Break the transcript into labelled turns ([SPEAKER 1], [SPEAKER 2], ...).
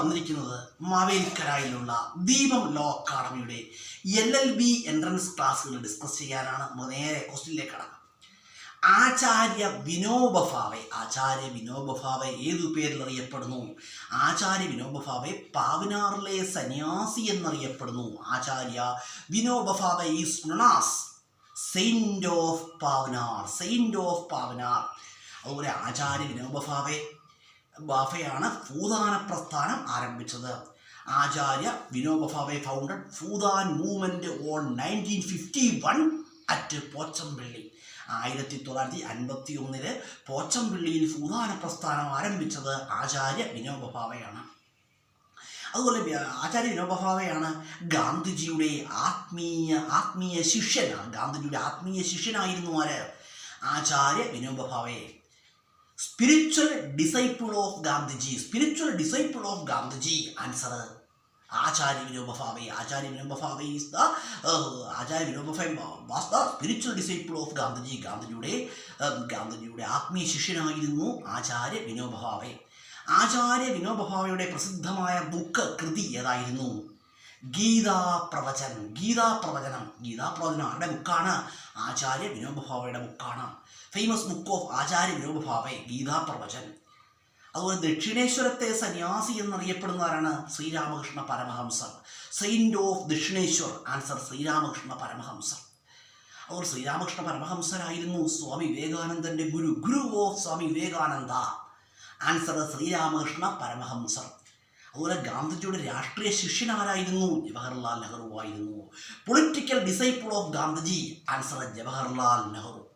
[SPEAKER 1] വന്നിരിക്കുന്നത് മാവേലിക്കരയിലുള്ള ദീപം law അക്കാഡമിയുടെ LLB entrance ക്ലാസ്സുകൾ ഡിസ്കസ് ചെയ്യാനാണ്. നേരെ ക്വസ്റ്റ്യനിലേക്ക് കടക്കാം. ആചാര്യ വിനോബ ഭാവെ ഏതു പേരിൽ അറിയപ്പെടുന്നു? ആചാര്യ വിനോബ ഭാവെ പാവനാറിലെ സന്യാസി എന്നറിയപ്പെടുന്നു. Acharya Vinoba Bhave is known as saint of Pavnar. അതുപോലെ ആചാര്യ വിനോബ ഭാവെയാണ് ഭൂദാന പ്രസ്ഥാനം ആരംഭിച്ചത്. Acharya Vinoba Bhave founded Bhoodan movement on 1951 at Pochampally. 1951 പോച്ചംപള്ളിയിൽ ഭൂദാന പ്രസ്ഥാനം ആരംഭിച്ചത് ആചാര്യ വിനോബ ഭാവെയാണ്. അതുപോലെ ആചാര്യ വിനോബ ഭാവെയാണ് ഗാന്ധിജിയുടെ ആത്മീയ ശിഷ്യനാണ്. ഗാന്ധിജിയുടെ ആത്മീയ ശിഷ്യനായിരുന്നു ആര്? Acharya Vinoba Bhave. Spiritual disciple of Gandhiji answer Acharya Vinoba Bhave. Acharya Vinoba Bhave was the spiritual disciple of Gandhiji. ഗാന്ധിജിയുടെ ആത്മീയ ശിഷ്യനായിരുന്നു ആചാര്യ വിനോബ ഭാവെ. ആചാര്യ വിനോബ ഭാവെയുടെ പ്രസിദ്ധമായ കൃതി ഏതായിരുന്നു? ഗീതാപ്രവചനം ആരുടെ ബുക്കാണ്? ആചാര്യ വിനോബ ഭാവെയുടെ ബുക്കാണ്. Famous book of Acharya Vinoba Bhave Gitapravachan. അതുപോലെ ദക്ഷിണേശ്വരത്തെ സന്യാസി എന്നറിയപ്പെടുന്ന ആരാണ്? ശ്രീരാമകൃഷ്ണ പരമഹംസർ. Saint of Dakshineswar answer Sri Ramakrishna പരമഹംസർ. അതുപോലെ ശ്രീരാമകൃഷ്ണ പരമഹംസരായിരുന്നു സ്വാമി വിവേകാനന്ദന്റെ guru of Swami Vivekananda answer Sri Ramakrishna പരമഹംസർ. അതുപോലെ ഗാന്ധിജിയുടെ രാഷ്ട്രീയ ശിഷ്യനാരായിരുന്നു? ജവഹർലാൽ നെഹ്റു ആയിരുന്നു. Political disciple of Gandhiji answer Jawaharlal Nehru.